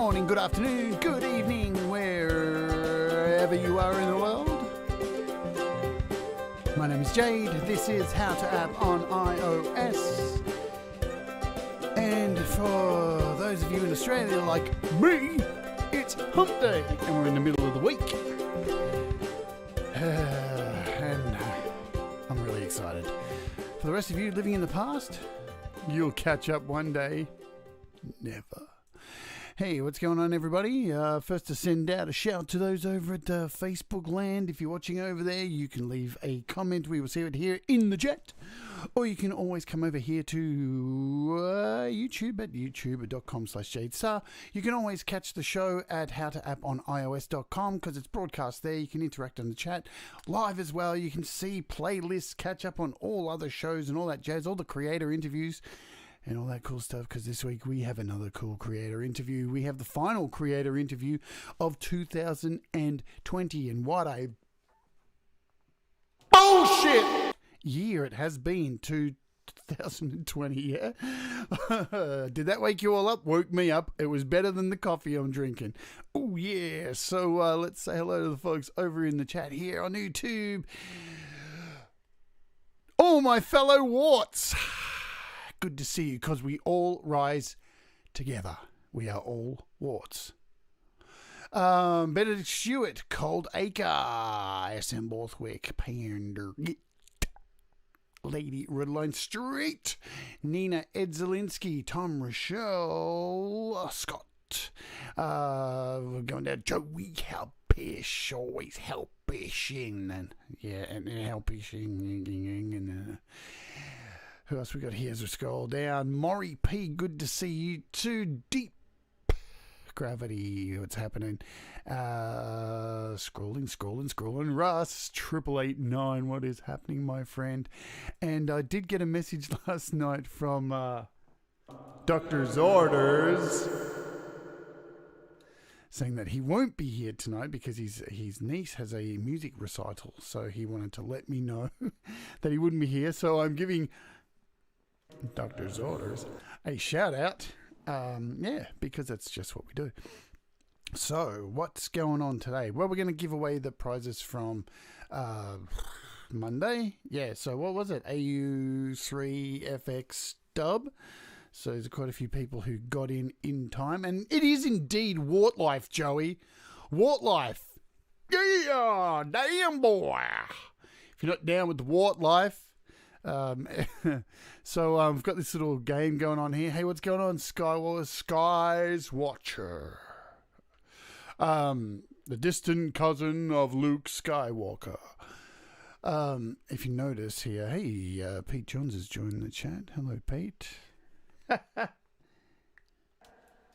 morning, good afternoon, good evening, wherever you are in the world. My name is Jade. This is How to App on iOS. And for those of you in Australia like me, it's hump day and we're in the middle of the week. And I'm really excited. For the rest of you living in the past, you'll catch up one day. Never. Hey, what's going on, everybody? First to send out a shout to those over at Facebook land. If you're watching over there, you can leave a comment. We will see it here in the chat. Or you can always come over here to YouTube at youtube.com/JadeStarr. You can always catch the show at howtoapponIOS.com because it's broadcast there. You can interact on the chat live as well. You can see playlists, catch up on all other shows and all that jazz, all the creator interviews and all that cool stuff, because this week we have another cool creator interview. We have the final creator interview of 2020, and what a bullshit year it has been. 2020, yeah? Did that wake you all up? Woke me up. It was better than the coffee I'm drinking. Oh, yeah. So let's say hello to the folks over in the chat here on YouTube. All my fellow warts. Good to see you, because we all rise together. We are all warts. Benedict Stewart, Cold Acre, SM Borthwick, Pandergit, Lady Redline Street, Nina Edzelinski, Tom Rochelle, Scott. We're going down Joey Helpish, always helpishing, and yeah, and helpishing, and who else we got here as we scroll down? Maury P, good to see you too. Deep Gravity, what's happening? Scrolling. Russ, 8889, what is happening, my friend? And I did get a message last night from Doctor's Orders saying that he won't be here tonight because his niece has a music recital. So he wanted to let me know that he wouldn't be here. So I'm giving Doctor's Orders a shout out. Yeah, because that's just what we do. So what's going on today? Well, we're going to give away the prizes from Monday. Yeah, so what was it? AU3FX Dub. So there's quite a few people who got in time, and it is indeed Wart Life, Joey. Wart Life. Yeah, damn boy. If you're not down with the Wart Life, so we've got this little game going on here. Hey, what's going on, Skies Watcher? The distant cousin of Luke Skywalker. If you notice here, hey, Pete Johns has joined the chat. Hello, Pete.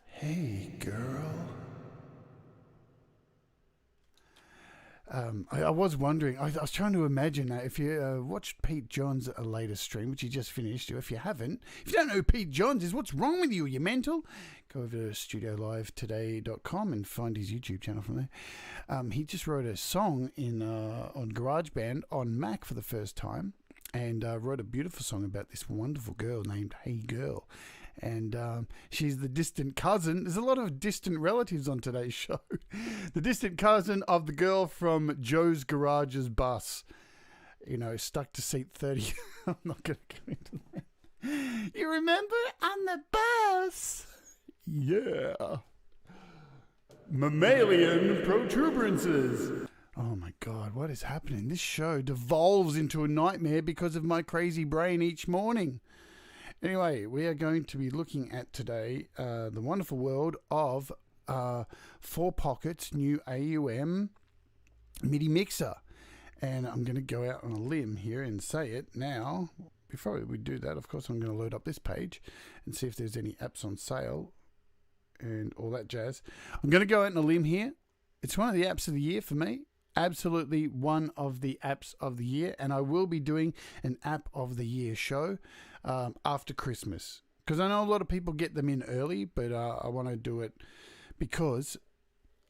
Hey, girl. I was wondering, I was trying to imagine that if you watched Pete Johns' latest stream, which he just finished, if you haven't, if you don't know who Pete Johns is, what's wrong with you? Are you mental? Go over to studiolivetoday.com and find his YouTube channel from there. He just wrote a song on GarageBand on Mac for the first time, and wrote a beautiful song about this wonderful girl named Hey Girl. And she's the distant cousin. There's a lot of distant relatives on today's show. The distant cousin of the girl from Joe's Garage's bus. You know, stuck to seat 30. I'm not going to go into that. You remember on the bus? Yeah. Mammalian protuberances. Oh my God, what is happening? This show devolves into a nightmare because of my crazy brain each morning. Anyway, we are going to be looking at today the wonderful world of 4Pockets' new AUM Midi Mixer. And I'm going to go out on a limb here and say it now. Before we do that, of course, I'm going to load up this page and see if there's any apps on sale and all that jazz. I'm going to go out on a limb here. It's one of the apps of the year for me. Absolutely one of the apps of the year. And I will be doing an app of the year show after Christmas, because I know a lot of people get them in early, but I want to do it because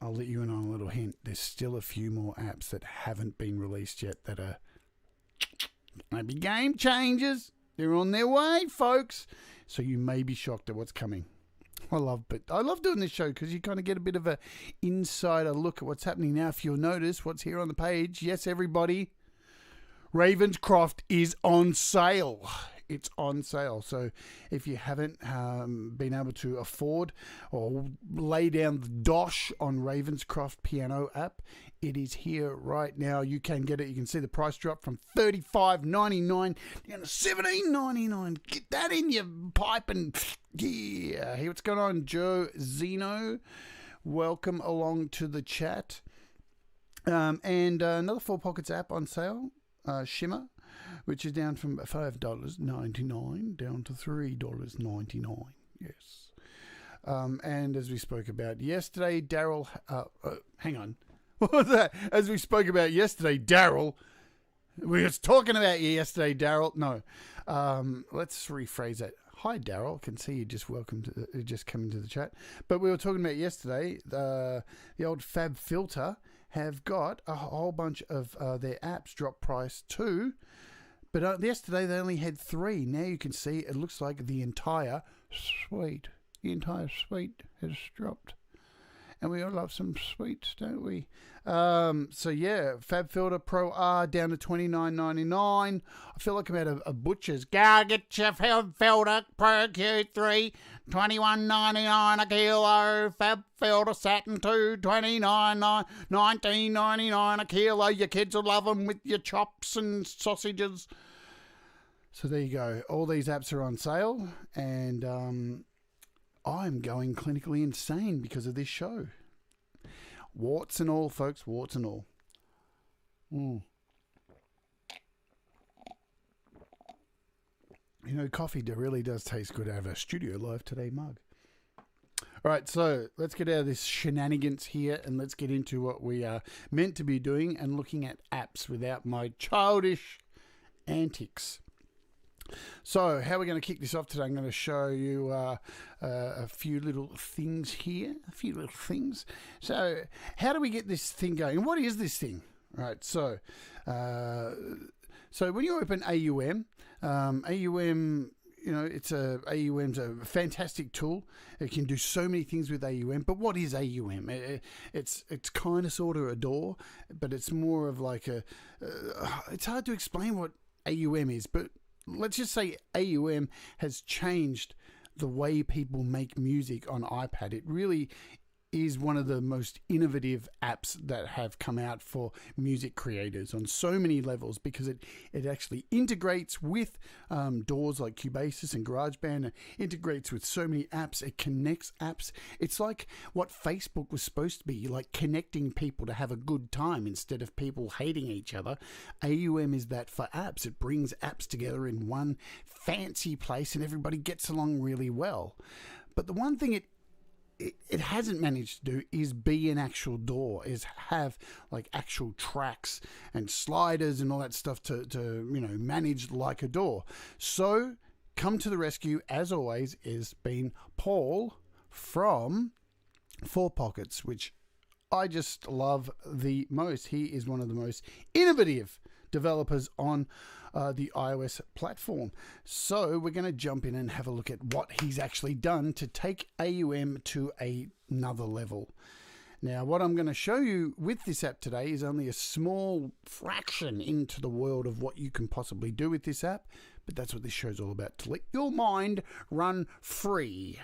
I'll let you in on a little hint. There's still a few more apps that haven't been released yet that are maybe game changers. They're on their way, folks. So you may be shocked at what's coming. I love doing this show because you kind of get a bit of a insider look at what's happening now. If you'll notice what's here on the page, yes, everybody, Ravenscroft is on sale. It's on sale. So if you haven't been able to afford or lay down the dosh on Ravenscroft piano app, it is here right now. You can get it. You can see the price drop from $35.99 down to $17.99. Get that in your pipe and yeah. Hey, what's going on, Joe Zeno? Welcome along to the chat. And another 4 Pockets app on sale, Shimmer, which is down from $5.99 down to $3.99. Yes. And as we spoke about yesterday, Daryl... hang on. What was that? As we spoke about yesterday, Daryl... We was talking about you yesterday, Daryl. No. Let's rephrase that. Hi, Daryl. Can see you just just come into the chat. But we were talking about yesterday, the old Fab Filter have got a whole bunch of their apps drop price too. But yesterday they only had 3. Now you can see it looks like the entire suite has dropped. And we all love some sweets, don't we? So yeah, Fab Filter Pro R down to $29.99. I feel like I'm at a butcher's. Go get your Fab Filter Pro Q3, $21.99 a kilo. Fab Filter Satin 2, $19.99 a kilo. Your kids will love them with your chops and sausages. So there you go. All these apps are on sale, and I'm going clinically insane because of this show. Warts and all, folks. Warts and all. You know, coffee really does taste good out of a Studio Live Today mug. All right, so let's get out of this shenanigans here and let's get into what we are meant to be doing and looking at apps without my childish antics. So how are we going to kick this off today? I'm going to show you a few little things here. So how do we get this thing going? What is this thing? Right. So when you open AUM, you know, AUM's a fantastic tool. It can do so many things with AUM. But what is AUM? It's kind of sort of a DAW, but it's more of like it's hard to explain what AUM is, but let's just say AUM has changed the way people make music on iPad. It really is one of the most innovative apps that have come out for music creators on so many levels, because it actually integrates with DAWs like Cubase and GarageBand. It integrates with so many apps. It connects apps. It's like what Facebook was supposed to be, like connecting people to have a good time instead of people hating each other. AUM is that for apps. It brings apps together in one fancy place and everybody gets along really well. But the one thing it hasn't managed to do is be an actual DAW, is have like actual tracks and sliders and all that stuff to manage like a DAW. So come to the rescue, as always, is been Paul from 4 Pockets, which I just love the most. He is one of the most innovative developers on the iOS platform. So we're going to jump in and have a look at what he's actually done to take AUM to another level. Now, what I'm going to show you with this app today is only a small fraction into the world of what you can possibly do with this app, but that's what this show's all about, to let your mind run free,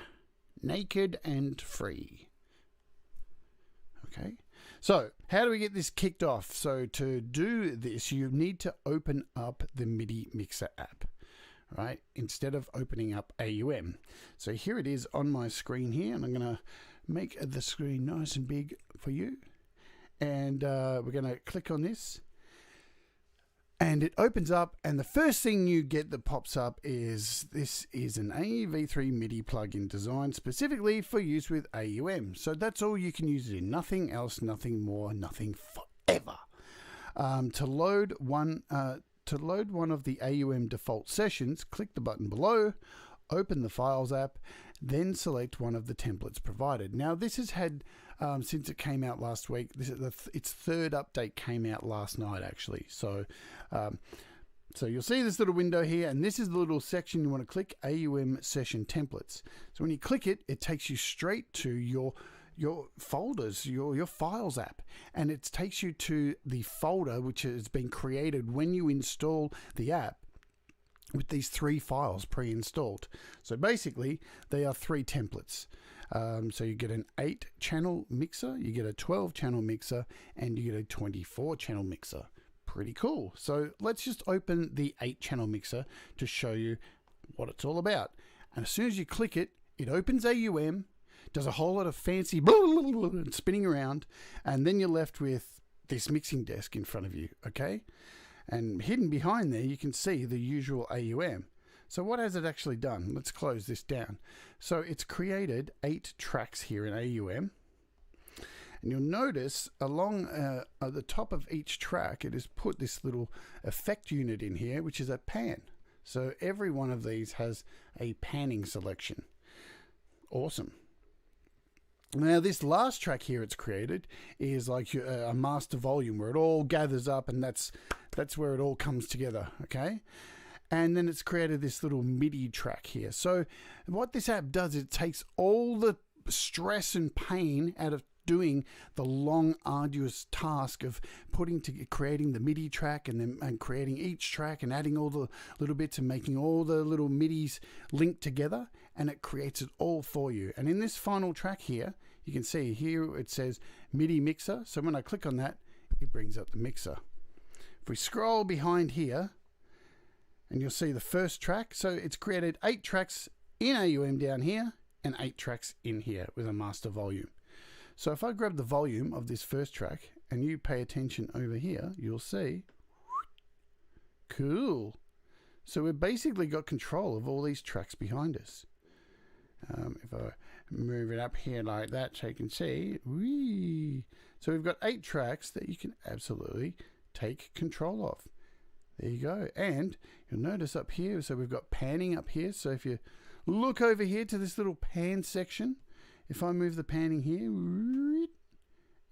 naked and free. Okay. So how do we get this kicked off? So to do this, you need to open up the Midi Mixer app, right? Instead of opening up AUM. So here it is on my screen here, and I'm going to make the screen nice and big for you. And we're going to click on this. And it opens up, and the first thing you get that pops up is this is an AV3 MIDI plugin designed specifically for use with AUM. So that's all you can use it in. Nothing else, nothing more, nothing forever. To load one of the AUM default sessions, click the button below, open the Files app, then select one of the templates provided. Now this has had since it came out last week. Its third update came out last night, actually. So So you'll see this little window here, and this is the little section you want to click, AUM Session Templates. So when you click it, it takes you straight to your folders, your Files app, and it takes you to the folder which has been created when you install the app with these 3 files pre-installed. So basically, they are 3 templates. So you get an 8-channel mixer, you get a 12-channel mixer, and you get a 24-channel mixer. Pretty cool. So let's just open the 8-channel mixer to show you what it's all about. And as soon as you click it, it opens AUM, does a whole lot of fancy and spinning around, and then you're left with this mixing desk in front of you, okay? And hidden behind there, you can see the usual AUM. So what has it actually done? Let's close this down. So it's created 8 tracks here in AUM. And you'll notice along at the top of each track, it has put this little effect unit in here, which is a pan. So every one of these has a panning selection. Awesome. Now this last track here it's created is like a master volume where it all gathers up, and that's where it all comes together, okay? And then it's created this little MIDI track here. So what this app does, it takes all the stress and pain out of doing the long arduous task of creating the MIDI track and creating each track and adding all the little bits and making all the little MIDIs linked together, and it creates it all for you. And in this final track here, you can see here it says MIDI Mixer. So when I click on that, it brings up the mixer. If we scroll behind here, and you'll see the first track. So it's created 8 tracks in AUM down here and 8 tracks in here with a master volume. So if I grab the volume of this first track and you pay attention over here, you'll see, cool. So we've basically got control of all these tracks behind us. If I move it up here like that, so you can see, whee. So we've got 8 tracks that you can absolutely take control of. There you go. And you'll notice up here, so we've got panning up here. So if you look over here to this little pan section, if I move the panning here,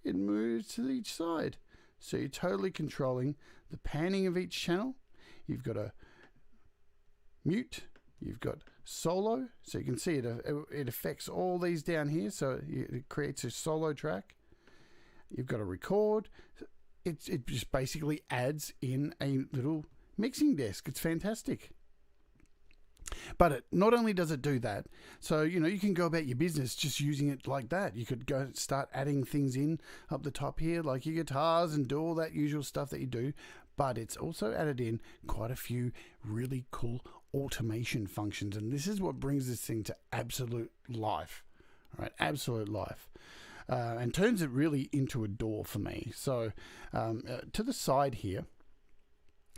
it moves to each side. So you're totally controlling the panning of each channel. You've got a mute, you've got solo, so you can see it affects all these down here, so it creates a solo track. You've got a record. It just basically adds in a little mixing desk. It's fantastic. But it not only does it do that, so you can go about your business just using it like that. You could go start adding things in up the top here, like your guitars, and do all that usual stuff that you do. But it's also added in quite a few really cool automation functions, and this is what brings this thing to absolute life. All right, absolute life. And turns it really into a DAW for me. So to the side here,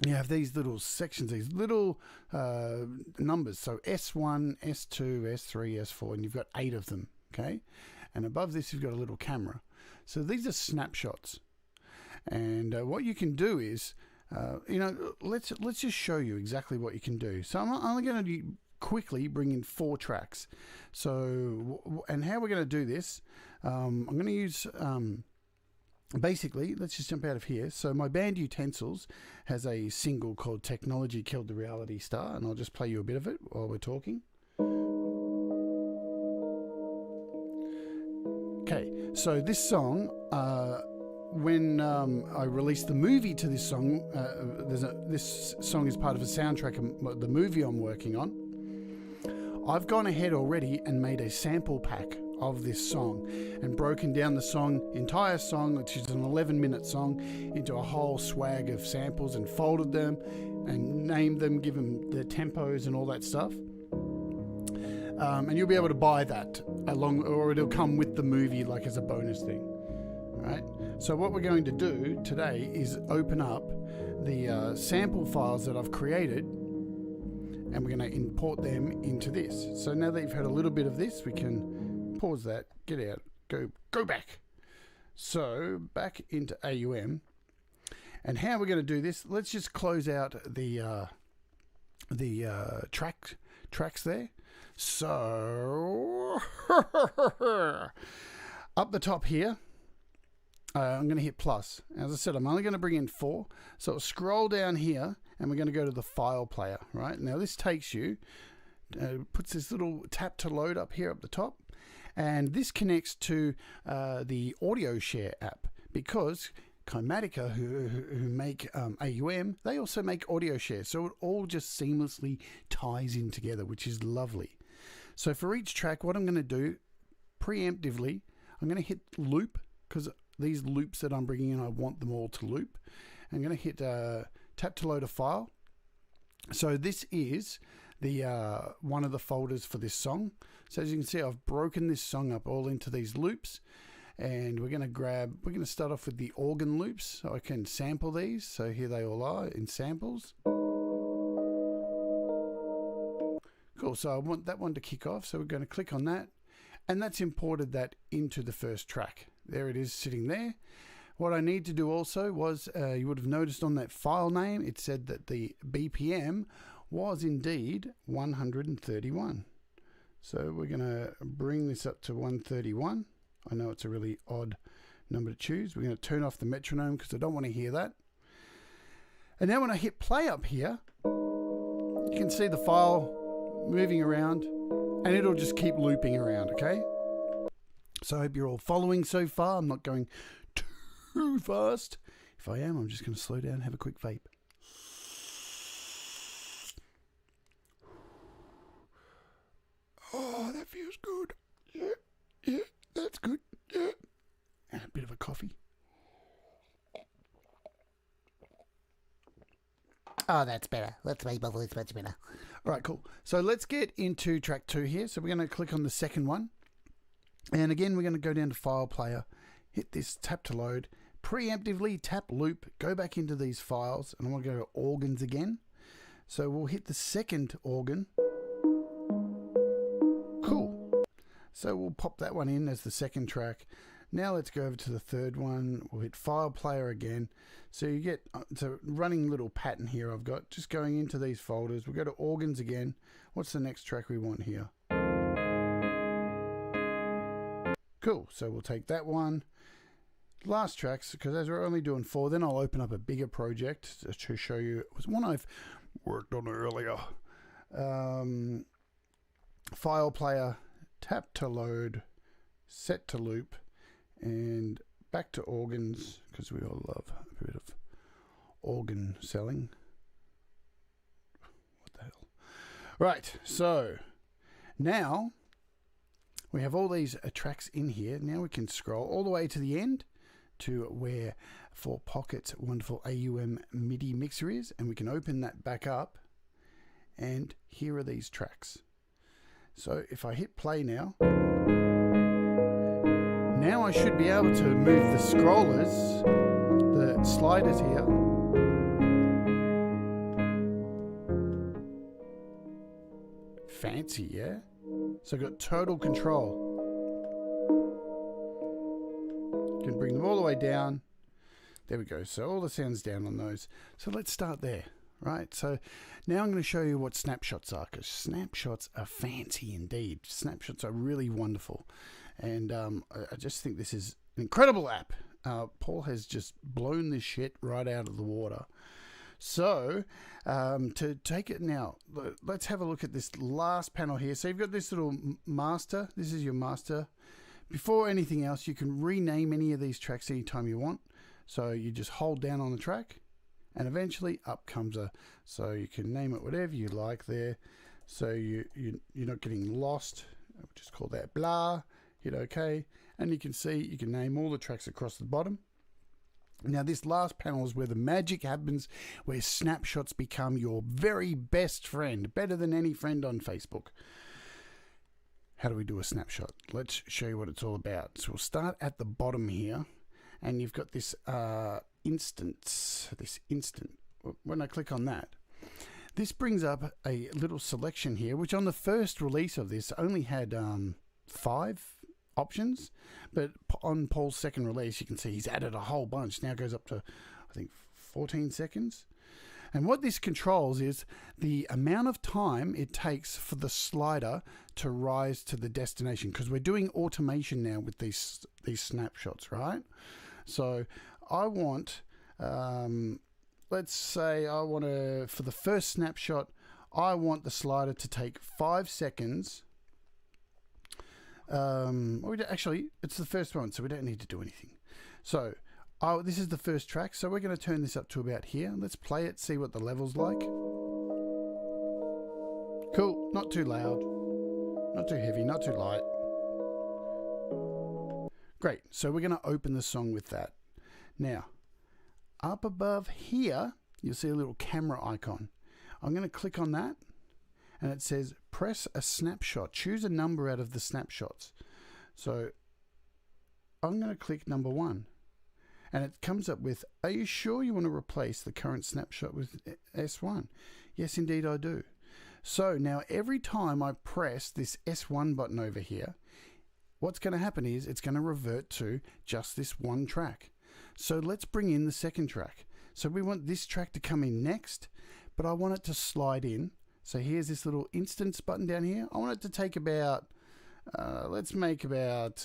you have these little sections, these little numbers. So S1, S2, S3, S4, and you've got 8 of them, okay? And above this, you've got a little camera. So these are snapshots. And what you can do is, let's just show you exactly what you can do. So I'm only going to quickly bring in 4 tracks. So, and how we're going to do this, I'm going to use, basically, let's just jump out of here. So my band Utensils has a single called Technology Killed the Reality Star, and I'll just play you a bit of it while we're talking. Okay, so this song, when I released the movie to this song, this song is part of a soundtrack of the movie I'm working on. I've gone ahead already and made a sample pack of this song and broken down the entire song, which is an 11-minute song, into a whole swag of samples and folded them and named them, give them the tempos and all that stuff. And you'll be able to buy that along, or it'll come with the movie like as a bonus thing. All right. So what we're going to do today is open up the sample files that I've created, and we're going to import them into this. So now that you've had a little bit of this, we can pause that, get out, go back. So back into AUM. And how we're going to do this, let's just close out the tracks there. So up the top here, I'm going to hit plus. As I said, I'm only going to bring in 4. So scroll down here and we're going to go to the file player, right? Now this takes you, puts this little tap to load up here up the top. And this connects to the Audio Share app, because Chromatica, who make AUM, they also make Audio Share. So it all just seamlessly ties in together, which is lovely. So for each track, what I'm going to do preemptively, I'm going to hit loop, because these loops that I'm bringing in, I want them all to loop. I'm going to hit tap to load a file. So this is the one of the folders for this song. So as you can see, I've broken this song up all into these loops, and we're going to start off with the organ loops, so I can sample these. So here they all are in samples. Cool, so I want that one to kick off, so we're going to click on that, and that's imported that into the first track. There it is sitting there. What I need to do also was, you would have noticed on that file name, it said that the BPM was indeed 131. So we're going to bring this up to 131. I know it's a really odd number to choose. We're going to turn off the metronome because I don't want to hear that. And now when I hit play up here, you can see the file moving around, and it'll just keep looping around, okay? So I hope you're all following so far. I'm not going too fast. If I am, I'm just going to slow down and have a quick vape. Oh, that feels good. Yeah, that's good. Yeah. And a bit of a coffee. Oh, that's better. That's my bubble. It's much better. All right, cool. So let's get into track 2 here. So we're going to click on the second one. And again, we're going to go down to File Player, hit this tap to load, preemptively tap loop, go back into these files, and I want to go to organs again. So we'll hit the second organ. Cool. So we'll pop that one in as the second track. Now let's go over to the third one. We'll hit File Player again. So you get, it's a running little pattern here I've got, just going into these folders. We'll go to organs again. What's the next track we want here? Cool, so we'll take that one. Last tracks, because as we're only doing 4, then I'll open up a bigger project to show you. It was one I've worked on earlier. File Player, tap to load, set to loop, and back to organs, because we all love a bit of organ selling. What the hell? Right, so now we have all these tracks in here. Now we can scroll all the way to the end to where for Pockets wonderful AUM Midi Mixer is, and we can open that back up, and here are these tracks. So if I hit play now I should be able to move the scrollers, the sliders here. Fancy, yeah? So I've got total control. You can bring them all the way down. There we go. So all the sound's down on those. So let's start there, right? So now I'm going to show you what snapshots are, because snapshots are fancy indeed. Snapshots are really wonderful. And I just think this is an incredible app. Paul has just blown this shit right out of the water. So to take it now, let's have a look at this last panel here. So you've got this little master. This is your master. Before anything else, you can rename any of these tracks anytime you want. So you just hold down on the track, and eventually up comes a, so you can name it whatever you like there. So you're not getting lost. I'll just call that blah. Hit OK, and you can see you can name all the tracks across the bottom. Now this last panel is where the magic happens, where snapshots become your very best friend, better than any friend on Facebook. How do we do a snapshot? Let's show you what it's all about. So we'll start at the bottom here, and you've got this instant. When I click on that, this brings up a little selection here, which on the first release of this only had 5 options, but on Paul's second release you can see he's added a whole bunch. Now it goes up to I think 14 seconds, and what this controls is the amount of time it takes for the slider to rise to the destination, because we're doing automation now with these snapshots, right? So I want, let's say I want to, for the first snapshot, I want the slider to take 5 seconds. Actually, it's the first one, so we don't need to do anything. So this is the first track, so we're going to turn this up to about here. Let's play it, see what the level's like. Cool, not too loud, not too heavy, not too light. Great, so we're going to open the song with that. Now, up above here, you'll see a little camera icon. I'm going to click on that, and it says press a snapshot. Choose a number out of the snapshots. So I'm going to click number 1, and it comes up with, are you sure you want to replace the current snapshot with S1? Yes, indeed I do. So now every time I press this S1 button over here, what's going to happen is it's going to revert to just this one track. So let's bring in the second track. So we want this track to come in next, but I want it to slide in. So here's this little instance button down here. I want it to take about, let's make about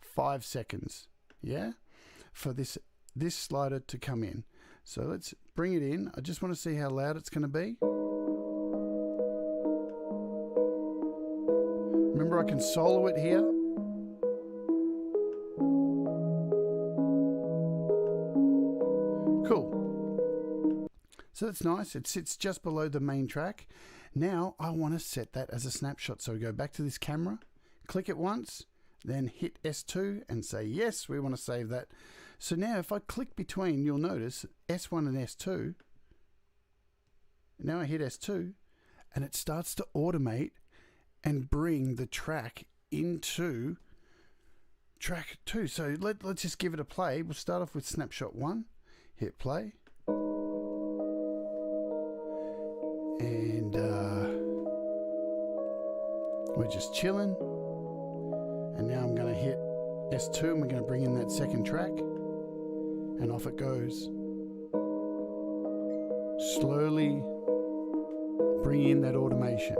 5 seconds, yeah, for this slider to come in. So let's bring it in. I just want to see how loud it's going to be. Remember, I can solo it here. Cool. So that's nice. It sits just below the main track. Now I want to set that as a snapshot. So we go back to this camera, click it once, then hit S2 and say, yes, we want to save that. So now if I click between, you'll notice S1 and S2. Now I hit S2 and it starts to automate and bring the track into track 2. So let's just give it a play. We'll start off with snapshot 1, hit play. And we're just chilling. And now I'm going to hit S2 and we're going to bring in that second track. And off it goes. Slowly bring in that automation.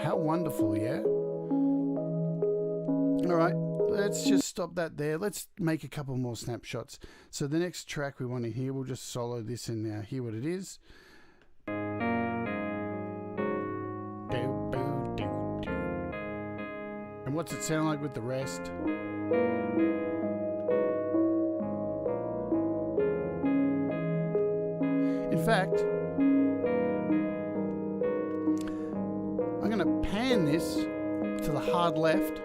How wonderful, yeah? All right, let's just stop that there. Let's make a couple more snapshots. So the next track we want to hear, we'll just solo this and now hear what it is. And what's it sound like with the rest? In fact, I'm going to pan this to the hard left.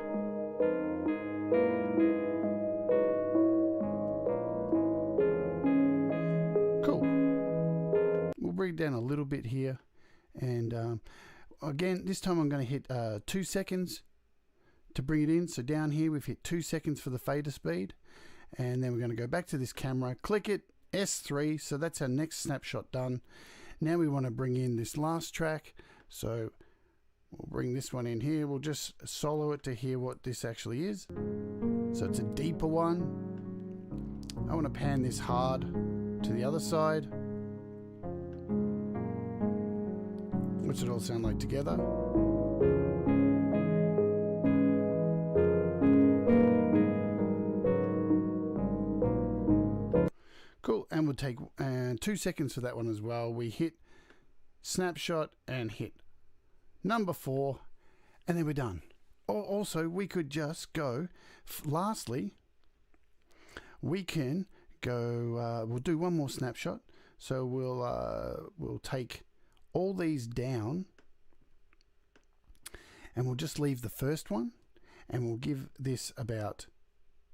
Cool. We'll bring it down a little bit here. And again, this time I'm going to hit 2 seconds to bring it in. So down here we've hit 2 seconds for the fader speed. And then we're going to go back to this camera, click it, S3. So that's our next snapshot done. Now we want to bring in this last track. So we'll bring this one in here. We'll just solo it to hear what this actually is. So it's a deeper one. I want to pan this hard to the other side. What's it all sound like together? Cool, and we'll take 2 seconds for that one as well. We hit snapshot and hit number 4, and then we're done. Also, we could just go, lastly, we can go, we'll do one more snapshot. So we'll take all these down, and we'll just leave the first one, and we'll give this about,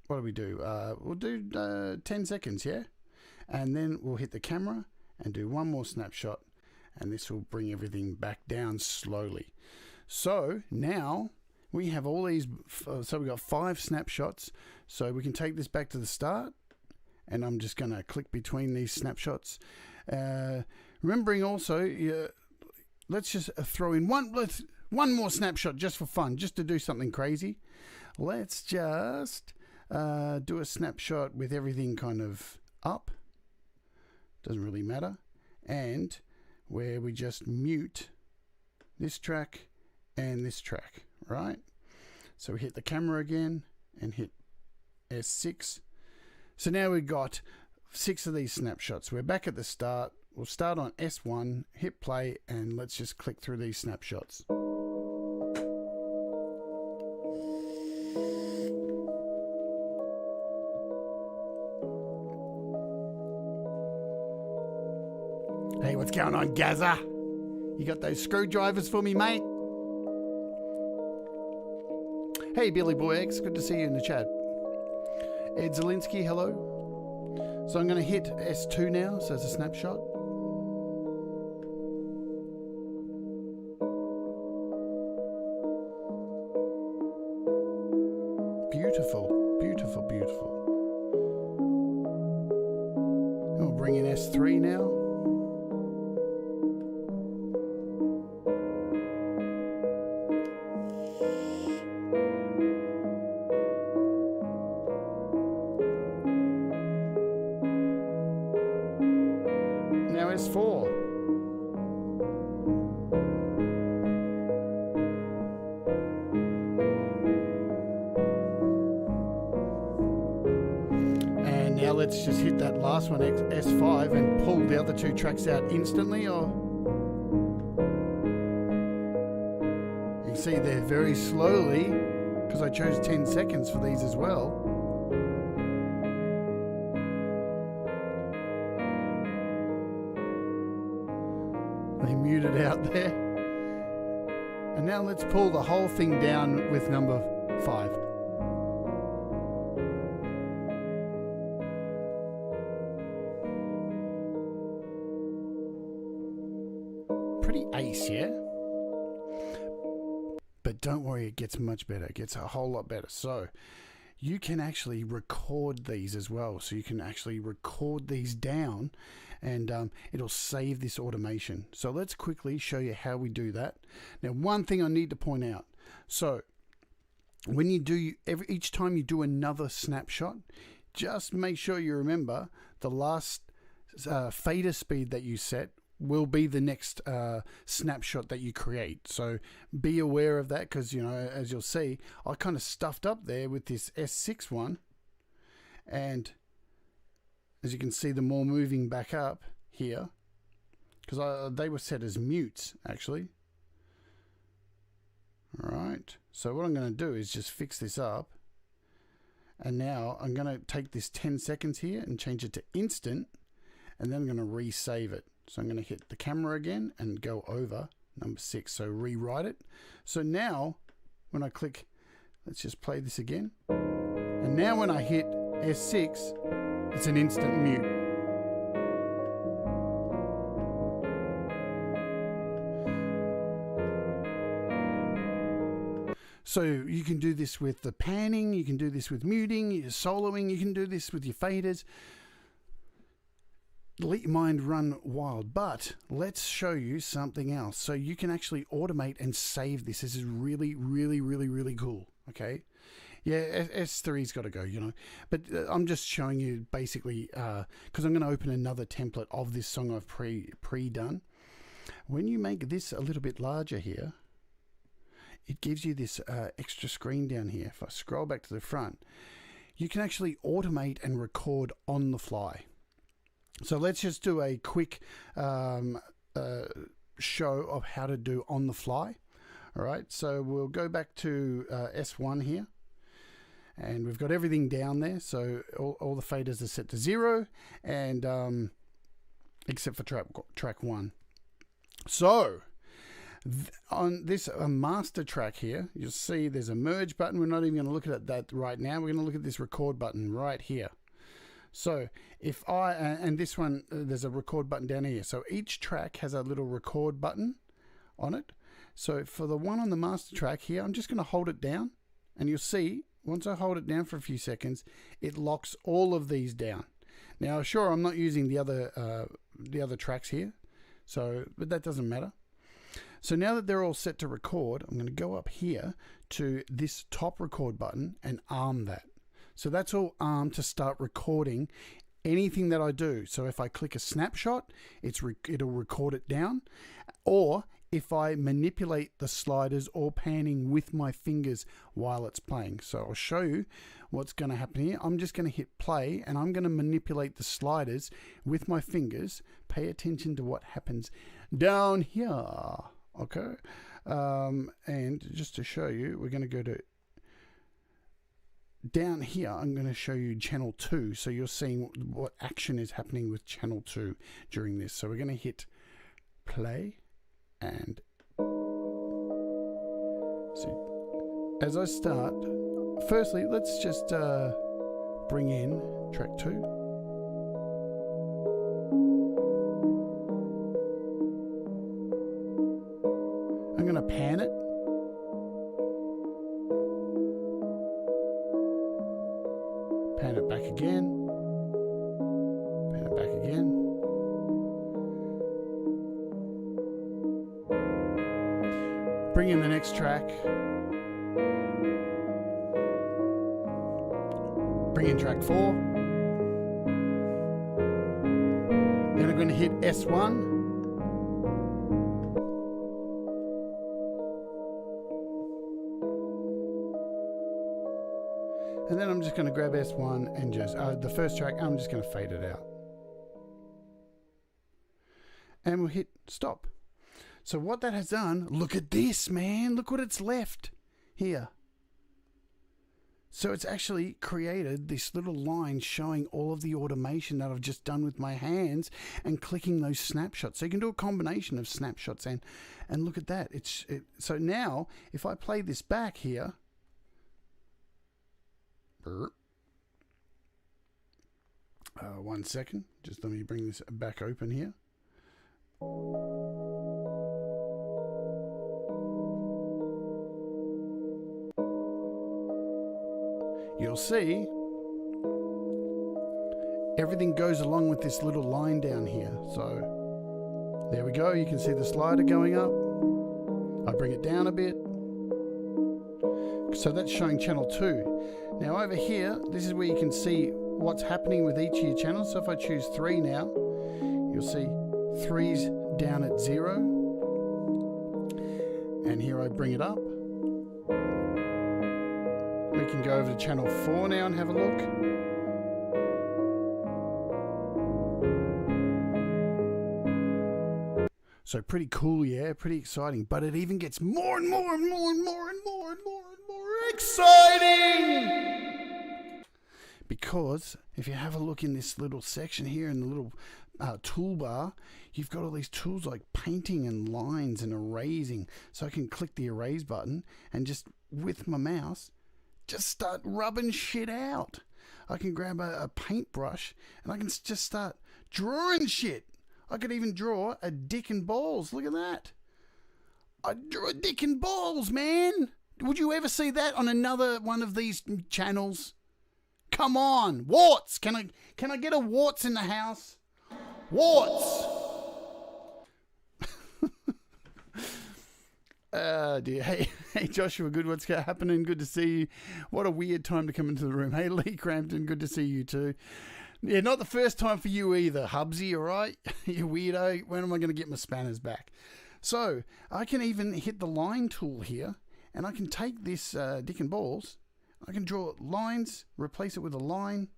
what do we do? We'll do 10 seconds, yeah? And then we'll hit the camera and do one more snapshot, and this will bring everything back down slowly. So now we have all these, so we've got 5 snapshots. So we can take this back to the start, and I'm just going to click between these snapshots. Remembering also, let's just throw in one more snapshot just for fun, just to do something crazy. Let's just do a snapshot with everything kind of up. Doesn't really matter. And where we just mute this track and this track, right? So we hit the camera again and hit S6. So now we've got 6 of these snapshots. We're back at the start. We'll start on S1, hit play, and let's just click through these snapshots. Hey, what's going on, Gaza? You got those screwdrivers for me, mate? Hey, Billy Boy X, good to see you in the chat. Ed Zielinski, hello. So I'm going to hit S2 now, so it's a snapshot. Beautiful, beautiful, beautiful. And we'll bring in S3 now. Now S4. And now let's just hit that last one, S5, and pull the other 2 tracks out instantly. Or you can see they're very slowly, because I chose 10 seconds for these as well. They muted out there. And now let's pull the whole thing down with number 5. Pretty ace, yeah? But don't worry, it gets much better. It gets a whole lot better. So you can actually record these as well. So you can actually record these down, and it'll save this automation. So let's quickly show you how we do that. Now, one thing I need to point out. So when you do, each time you do another snapshot, just make sure you remember the last fader speed that you set will be the next snapshot that you create. So be aware of that, because, you know, as you'll see, I kind of stuffed up there with this S6 one, and as you can see, the more moving back up here, because they were set as mutes actually. All right, so what I'm going to do is just fix this up, and now I'm going to take this 10 seconds here and change it to instant, and then I'm going to resave it. So I'm going to hit the camera again and go over number 6. So rewrite it. So now when I click, let's just play this again. And now when I hit S6, it's an instant mute. So you can do this with the panning, you can do this with muting, your soloing, you can do this with your faders. Let your mind run wild, but let's show you something else. So you can actually automate and save this. This is really, really, really, really cool. Okay. Yeah, S3's got to go, you know, but I'm just showing you basically, because I'm going to open another template of this song I've pre-done. When you make this a little bit larger here, it gives you this extra screen down here. If I scroll back to the front, you can actually automate and record on the fly. So let's just do a quick show of how to do on the fly. All right, so we'll go back to S1 here, and we've got everything down there. So all the faders are set to 0, and except for track 1. So on this master track here, you'll see there's a merge button. We're not even going to look at that right now. We're going to look at this record button right here. So if and this one, there's a record button down here. So each track has a little record button on it. So for the one on the master track here, I'm just going to hold it down, and you'll see once I hold it down for a few seconds, it locks all of these down. Now, sure, I'm not using the other tracks here, so but that doesn't matter. So now that they're all set to record, I'm going to go up here to this top record button and arm that. So that's all armed to start recording anything that I do. So if I click a snapshot, it'll record it down. Or if I manipulate the sliders or panning with my fingers while it's playing. So I'll show you what's going to happen here. I'm just going to hit play and I'm going to manipulate the sliders with my fingers. Pay attention to what happens down here. Okay. And just to show you, we're going to go to down here. I'm going to show you channel 2. So you're seeing what action is happening with channel 2 during this. So we're going to hit play. And so as I start, firstly, let's just bring in track 2. I'm going to pan it. Pan it back again. Pan it back again. Bring in the next track. Bring in track 4. Then I'm going to hit S1. And then I'm just going to grab S1 and just, the first track, I'm just going to fade it out. And we'll hit stop. So what that has done, look at this, man. Look what it's left here. So it's actually created this little line showing all of the automation that I've just done with my hands and clicking those snapshots. So you can do a combination of snapshots and look at that. So now if I play this back here, 1 second. Just let me bring this back open here. You'll see everything goes along with this little line down here. So there we go. You can see the slider going up. I bring it down a bit. So that's showing channel 2. Now over here, this is where you can see what's happening with each of your channels. So if I choose 3 now, you'll see 3's down at 0. And here I bring it up. We can go over to channel 4 now and have a look. So pretty cool, yeah, pretty exciting. But it even gets more and more and more and more and more and more and more exciting! Because if you have a look in this little section here in the little toolbar, you've got all these tools like painting and lines and erasing. So I can click the erase button and just with my mouse, just start rubbing shit out. I can grab a paintbrush and I can just start drawing shit. I could even draw a dick and balls. Look at that. I drew a dick and balls, man. Would you ever see that on another one of these channels? Come on. Warts. Can I get a warts in the house? Warts. Dear. Hey, Joshua, good. What's happening? Good to see you. What a weird time to come into the room. Hey, Lee Crampton, good to see you too. Yeah, not the first time for you either, Hubsy, all right? You weirdo. When am I going to get my spanners back? So, I can even hit the line tool here, and I can take this dick and balls. I can draw lines, replace it with a line.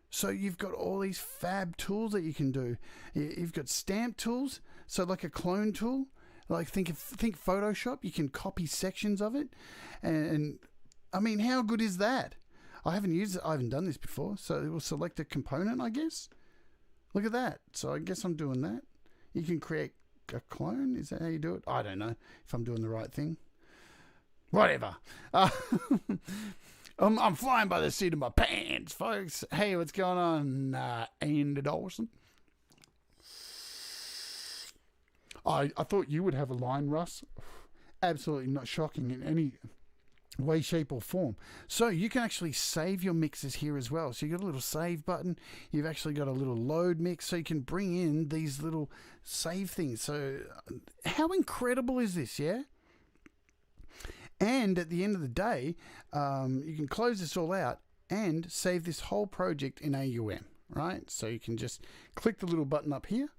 So you've got all these fab tools that you can do. You've got stamp tools, so like a clone tool. Like think Photoshop, you can copy sections of it. And I mean, how good is that? I haven't used it. I haven't done this before. So it will select a component, I guess. Look at that. So I guess I'm doing that. You can create a clone. Is that how you do it? I don't know if I'm doing the right thing. Whatever. I'm flying by the seat of my pants, folks. Hey, what's going on, Andy Dawson? I thought you would have a line, Russ. Absolutely not shocking in any way, shape or form. So you can actually save your mixes here as well. So you've got a little save button. You've actually got a little load mix, so you can bring in these little save things. So how incredible is this, yeah? And at the end of the day, you can close this all out and save this whole project in AUM, right? So you can just click the little button up here,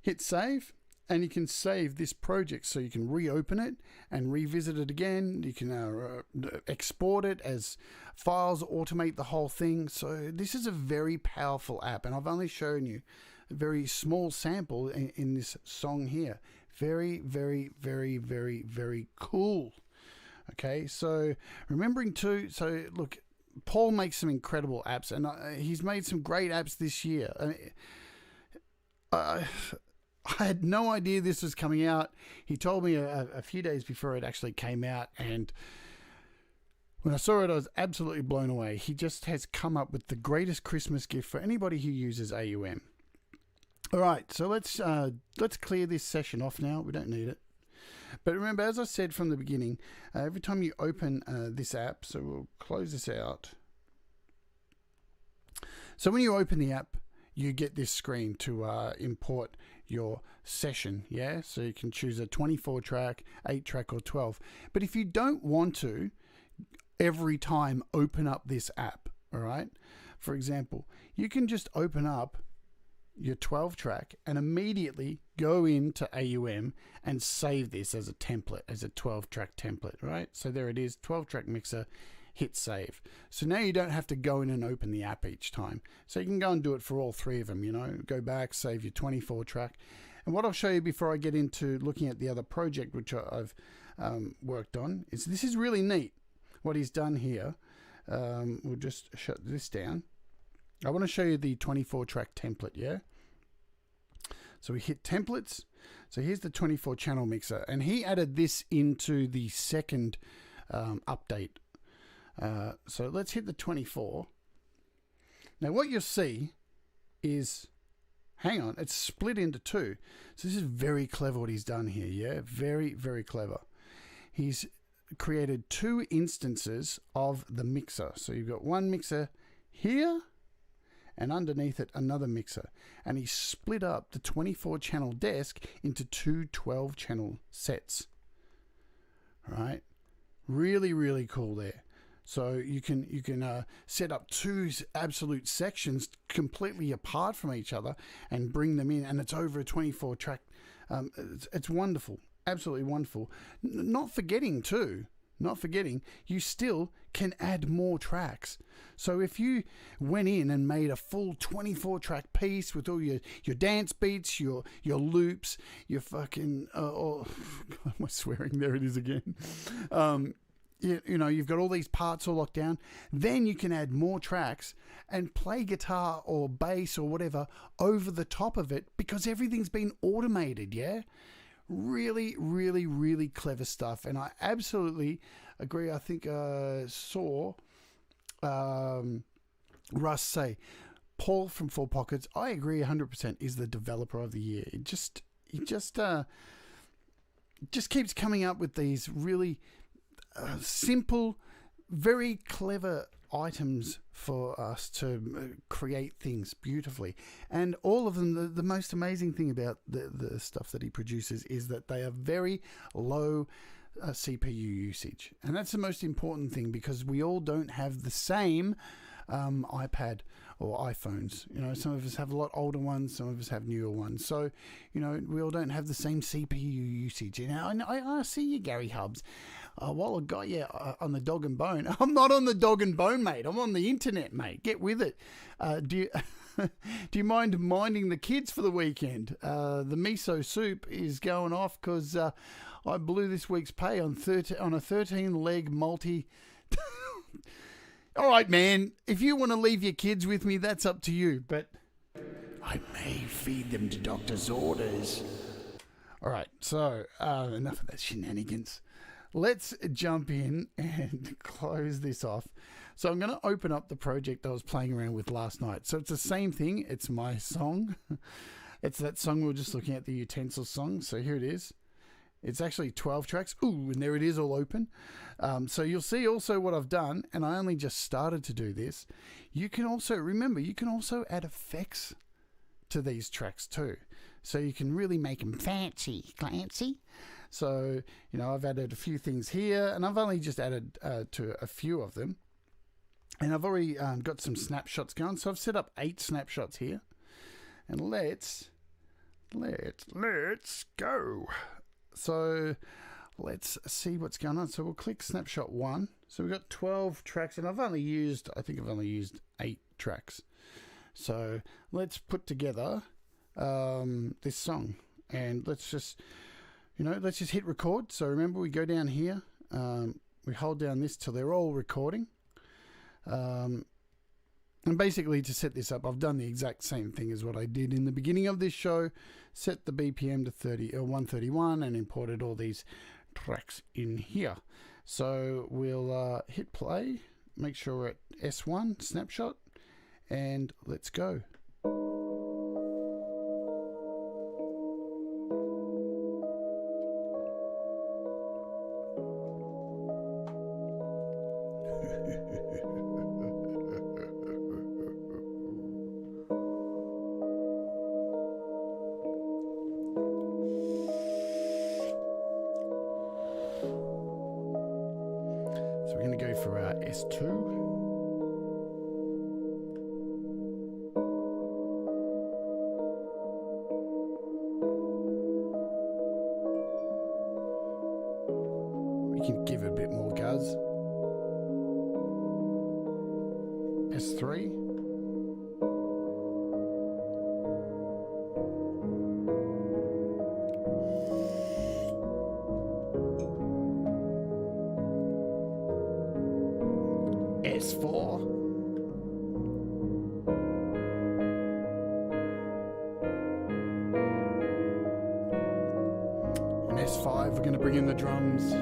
hit save, and you can save this project, so you can reopen it and revisit it again. You can export it as files, automate the whole thing. So this is a very powerful app, and I've only shown you a very small sample in this song here. Very, very, very, very, very cool. Okay, so remembering too, so look, Paul makes some incredible apps, and he's made some great apps this year. I had no idea this was coming out. He told me a few days before it actually came out, and when I saw it, I was absolutely blown away. He just has come up with the greatest Christmas gift for anybody who uses AUM. All right, so let's clear this session off now. We don't need it. But remember, as I said from the beginning, every time you open this app, so we'll close this out. So when you open the app, you get this screen to import your session, yeah? So you can choose a 24 track, 8 track, or 12. But if you don't want to every time open up this app, all right? For example, you can just open up your 12 track and immediately go into AUM and save this as a template, as a 12 track template, right? So there it is, 12 track mixer, hit save. So now you don't have to go in and open the app each time. So you can go and do it for all three of them, you know, go back, save your 24 track. And what I'll show you before I get into looking at the other project, which I've worked on, is this is really neat. What he's done here, we'll just shut this down. I want to show you the 24 track template, yeah? So we hit templates. So here's the 24 channel mixer, and he added this into the second update. So let's hit the 24. Now what you'll see is, hang on, it's split into two. So this is very clever what he's done here, yeah? Very, very clever. He's created two instances of the mixer. So you've got one mixer here, and underneath it another mixer, and he split up the 24 channel desk into two 12 channel sets. All right, really, really cool there. So you can set up two absolute sections completely apart from each other and bring them in, and it's over a 24 track. It's wonderful, absolutely wonderful. Not forgetting, you still can add more tracks. So if you went in and made a full 24 track piece with all your dance beats, your loops, your fucking, am I swearing? There it is again. You know, you've got all these parts all locked down. Then you can add more tracks and play guitar or bass or whatever over the top of it, because everything's been automated, yeah? Really, really, really clever stuff. And I absolutely agree. I think I saw Russ say, Paul from Four Pockets, I agree 100%, is the developer of the year. He just keeps coming up with these really simple, very clever items for us to create things beautifully. And all of them, the most amazing thing about the stuff that he produces is that they are very low CPU usage. And that's the most important thing, because we all don't have the same iPad or iPhones. You know, some of us have a lot older ones, some of us have newer ones. So, you know, we all don't have the same CPU usage. You know, and I see you, Gary Hubbs. While I got you on the dog and bone, I'm not on the dog and bone, mate. I'm on the internet, mate. Get with it. Do you mind minding the kids for the weekend? The miso soup is going off because I blew this week's pay on a 13-leg multi. All right, man. If you want to leave your kids with me, that's up to you. But I may feed them to doctor's orders. All right. So enough of that shenanigans. Let's jump in and close this off. So I'm going to open up the project I was playing around with last night. So it's the same thing. It's my song. It's that song we were just looking at, the utensil song. So here it is. It's actually 12 tracks. Ooh, and there it is all open. So you'll see also what I've done, and I only just started to do this. You can also, remember, you can also add effects to these tracks too. So you can really make them fancy, Clancy. So, you know, I've added a few things here, and I've only just added to a few of them. And I've already got some snapshots going. So I've set up 8 snapshots here. And let's let's go. So let's see what's going on. So we'll click snapshot 1. So we've got 12 tracks, and I think I've only used 8 tracks. So let's put together this song, and let's just hit record. So remember, we go down here, we hold down this till they're all recording. And basically, to set this up, I've done the exact same thing as what I did in the beginning of this show. Set the BPM to 131 and imported all these tracks in here. So we'll hit play, make sure we're at S1 snapshot, and let's go. So we're going to go for our S2. We can give it a bit more gas. S3. S4. And S5, we're going to bring in the drums.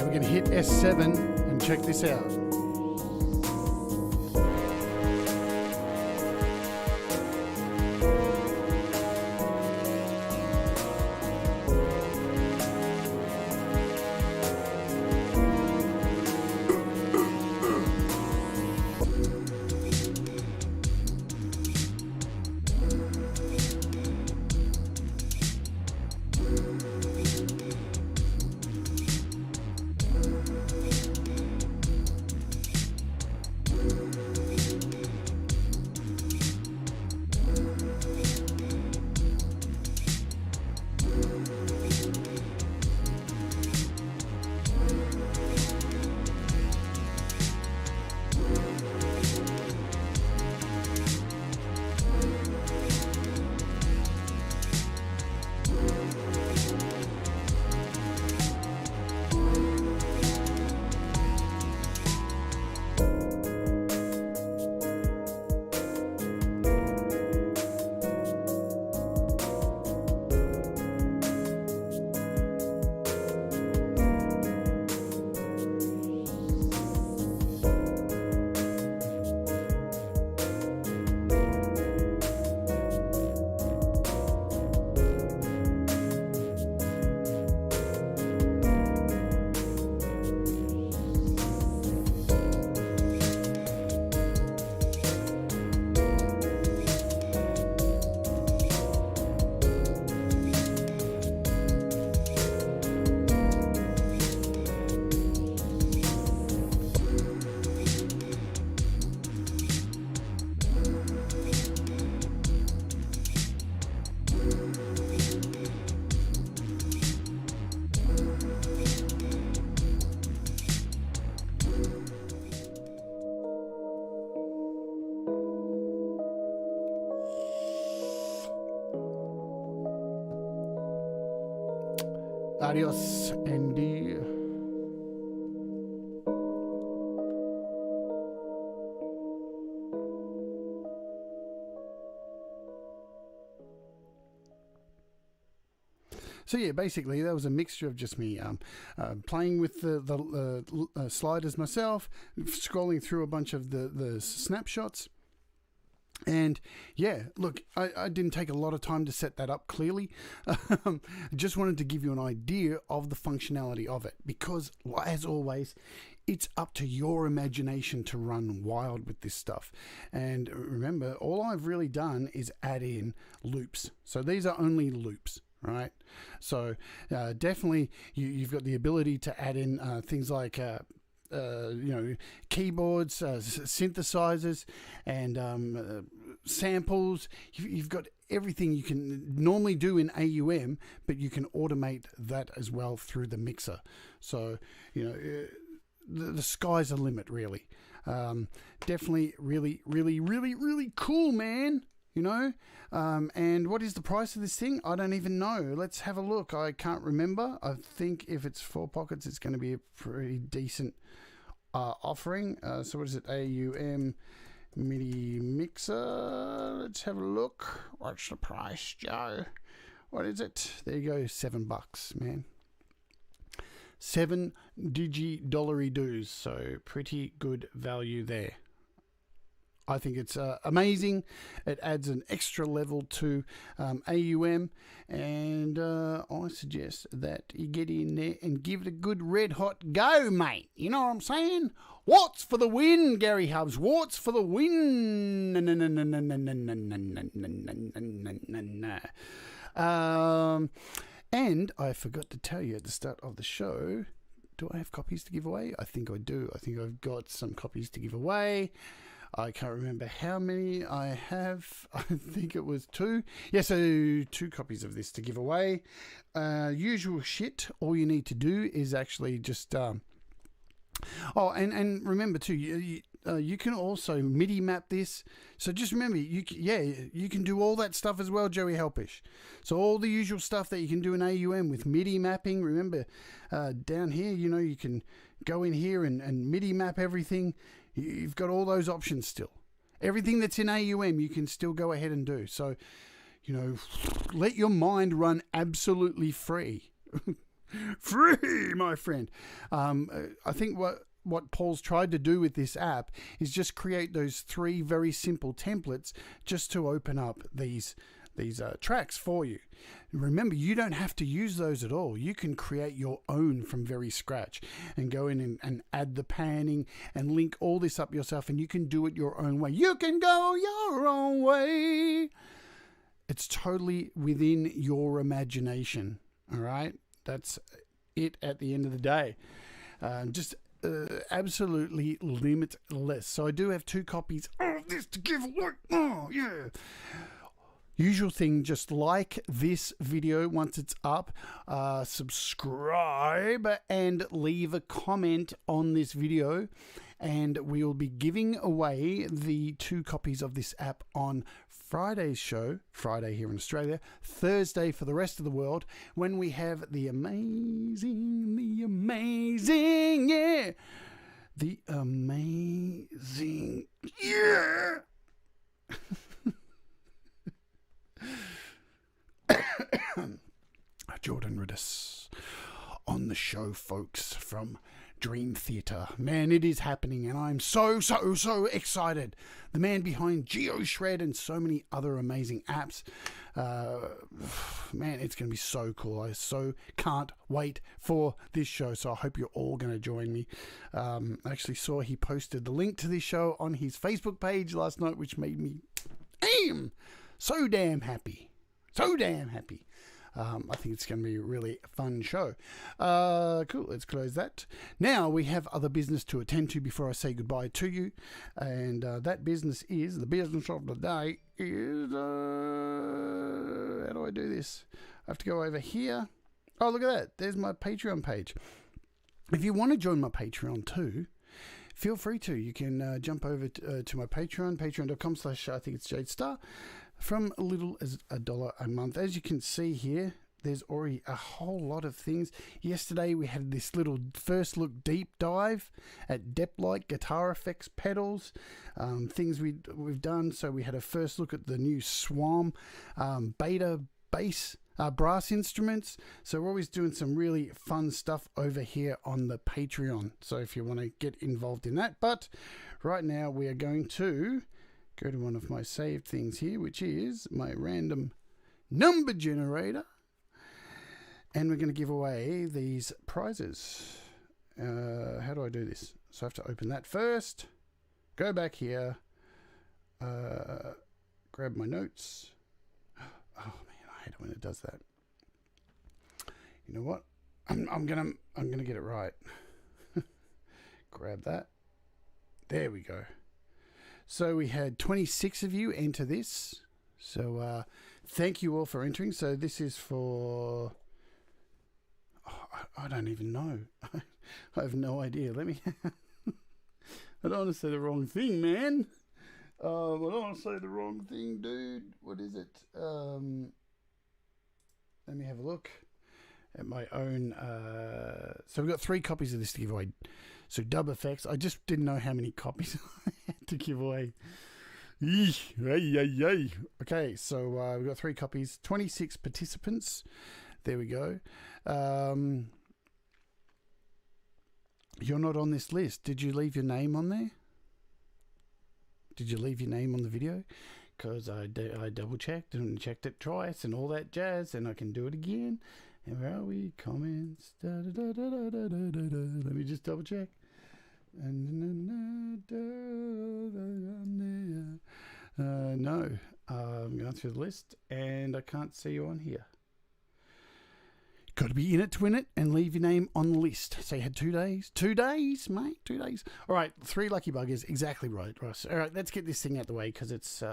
We're going to hit S7 and check this out. Adios, Andy. So yeah, basically that was a mixture of just me playing with the sliders myself, scrolling through a bunch of the snapshots, And yeah, look, I didn't take a lot of time to set that up clearly. I just wanted to give you an idea of the functionality of it because, as always, it's up to your imagination to run wild with this stuff. And remember, all I've really done is add in loops. So these are only loops, right? So definitely you've got the ability to add in things like keyboards, synthesizers, and samples. You've got everything you can normally do in AUM, but you can automate that as well through the mixer. So, the sky's the limit, really. Definitely really, really, really, really cool, man. And what is the price of this thing? I don't even know. Let's have a look. I can't remember. I think if it's 4 pockets, it's going to be a pretty decent offering. So what is it? AUM Midi Mixer. Let's have a look. What's the price, Joe? What is it? There you go. $7, man. 7 digi-dollary-doos. So pretty good value there. I think it's amazing. It adds an extra level to AUM, and I suggest that you get in there and give it a good red hot go, mate. You know what I'm saying? Warts for the win, Gary Hubbs. Warts for the win. And I forgot to tell you at the start of the show, do I have copies to give away? I think I do. I think I've got some copies to give away. I can't remember how many I have. I think it was 2. Yeah, so 2 copies of this to give away. Usual shit. All you need to do is actually just... and remember too, you can also MIDI map this. So just remember, you can do all that stuff as well, Joey Helpish. So all the usual stuff that you can do in AUM with MIDI mapping. Remember, down here, you can go in here and MIDI map everything. You've got all those options still. Everything that's in AUM, you can still go ahead and do. So, let your mind run absolutely free. Free, my friend. I think what Paul's tried to do with this app is just create those 3 very simple templates just to open up these tracks for you. Remember, you don't have to use those at all. You can create your own from very scratch and go in and add the panning and link all this up yourself, and you can do it your own way. You can go your own way. It's totally within your imagination, all right? That's it at the end of the day. Just absolutely limitless. So I do have 2 copies of this to give away. Oh, yeah. Usual thing, just like this video once it's up, subscribe and leave a comment on this video, and we'll be giving away the 2 copies of this app on Friday's show, Friday here in Australia, Thursday for the rest of the world, when we have the amazing, Jordan Riddis on the show, folks, from Dream Theater. Man, it is happening, and I'm so excited. The man behind GeoShred and so many other amazing apps. Man, it's going to be so cool. I so can't wait for this show, so I hope you're all going to join me. I actually saw he posted the link to this show on his Facebook page last night, which made me so damn happy. I think it's going to be a really fun show. Cool, let's close that. Now we have other business to attend to before I say goodbye to you. And that business is, the business of the day is, how do I do this? I have to go over here. Oh, look at that. There's my Patreon page. If you want to join my Patreon too, feel free to. You can jump over to my Patreon, patreon.com/ I think it's Jade Starr. From as little as $1 a month. As you can see here, there's already a whole lot of things. Yesterday we had this little first look deep dive at Depth-like guitar effects pedals, things we've done. So we had a first look at the new Swarm beta bass brass instruments. So we're always doing some really fun stuff over here on the Patreon. So if you want to get involved in that. But right now we are going to go to one of my saved things here, which is my random number generator. And we're going to give away these prizes. How do I do this? So I have to open that first. Go back here. Grab my notes. Oh man, I hate it when it does that. You know what? I'm gonna get it right. Grab that. There we go. So we had 26 of you enter this. So thank you all for entering. So this is for... I don't even know. I have no idea. Let me... I don't want to say the wrong thing, man. I don't want to say the wrong thing, dude. What is it? Let me have a look at my own. So we've got 3 copies of this to give away. So Dub Effects. I just didn't know how many copies I had to give away. Okay, so we've got 3 copies. 26 participants. There we go. You're not on this list. Did you leave your name on there? Did you leave your name on the video? Because I double checked and checked it twice and all that jazz, and I can do it again. And where are we? Comments. Let me just double check. No. I'm going through the list and I can't see you on here. Got to be in it to win it and leave your name on the list. So you had 2 days. 2 days, mate. 2 days. All right, 3 lucky buggers. Exactly right, Ross. All right, let's get this thing out the way because it's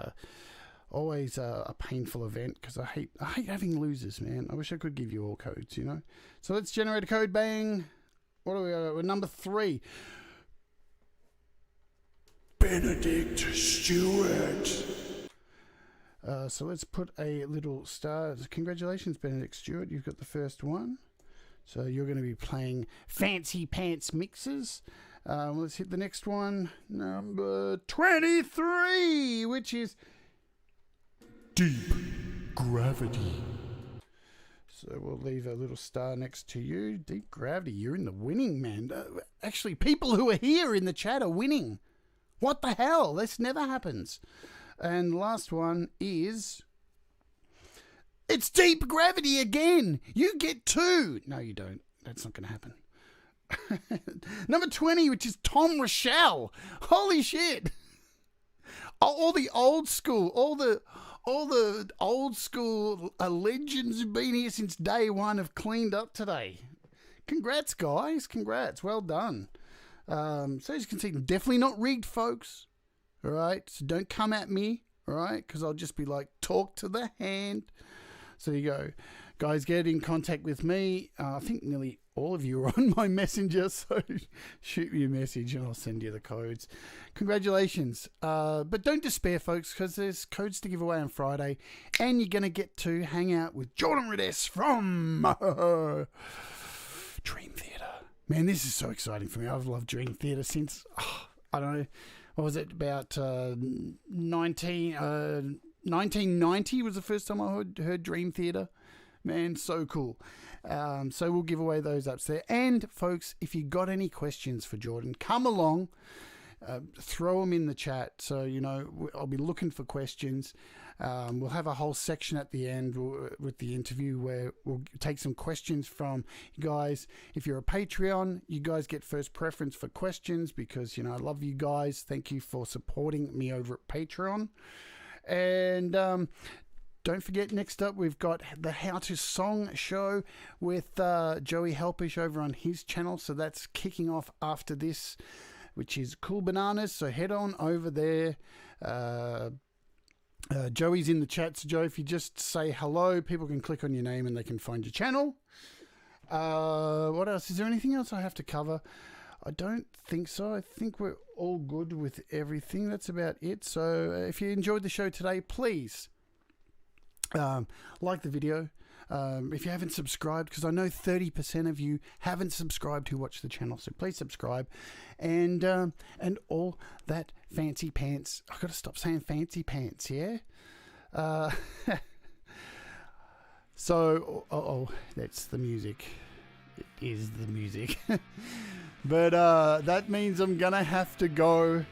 always a painful event because I hate having losers, man. I wish I could give you all codes, you know. So let's generate a code. Bang. What are we at? We're number 3. Benedict Stewart. So let's put a little star. Congratulations, Benedict Stewart. You've got the first one. So you're going to be playing Fancy Pants Mixers. Let's hit the next one. Number 23, which is Deep Gravity. So we'll leave a little star next to you. Deep Gravity, you're in the winning, man. Actually, people who are here in the chat are winning. What the hell? This never happens. And the last one is... It's Deep Gravity again! You get 2! No, you don't. That's not going to happen. Number 20, which is Tom Rochelle. Holy shit! All the old school, all the old school legends who've been here since day one have cleaned up today. Congrats, guys. Congrats. Well done. So as you can see, definitely not rigged, folks. All right, so don't come at me, all right, because I'll just be like, talk to the hand. So there you go. Guys, get in contact with me. I think nearly all of you are on my messenger, so shoot me a message and I'll send you the codes. Congratulations. But don't despair, folks, because there's codes to give away on Friday, and you're going to get to hang out with Jordan Rudess from Dream Theater. Man, this is so exciting for me. I've loved Dream Theater since, I don't know, what was it, about 1990 was the first time I heard Dream Theater. Man, so cool. So we'll give away those apps there. And, folks, if you got any questions for Jordan, come along. Throw them in the chat. So, you know, I'll be looking for questions. We'll have a whole section at the end with the interview where we'll take some questions from you guys. If you're a Patreon, you guys get first preference for questions because, you know, I love you guys. Thank you for supporting me over at Patreon. And don't forget, next up, we've got the How to Song show with Joey Helpish over on his channel. So that's kicking off after this, which is cool bananas. So head on over there. Joey's in the chat. So Joe, if you just say hello, people can click on your name and they can find your channel. What else? Is there anything else I have to cover? I don't think so. I think we're all good with everything. That's about it. So if you enjoyed the show today, please like the video. If you haven't subscribed, because I know 30% of you haven't subscribed who watch the channel, so please subscribe. And all that fancy pants. I've got to stop saying fancy pants, yeah? So, that's the music. It is the music. But that means I'm going to have to go.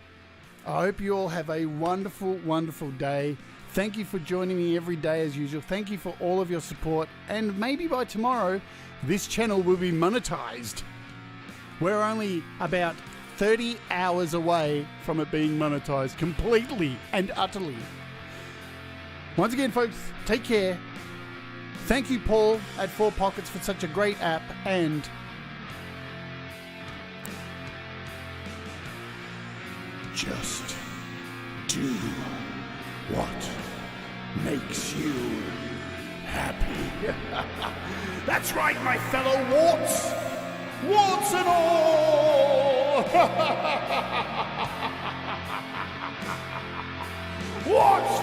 I hope you all have a wonderful, wonderful day. Thank you for joining me every day as usual. Thank you for all of your support. And maybe by tomorrow, this channel will be monetized. We're only about 30 hours away from it being monetized completely and utterly. Once again, folks, take care. Thank you, Paul at 4 Pockets, for such a great app. And just do what makes you happy. That's right, my fellow warts. Warts and all. Warts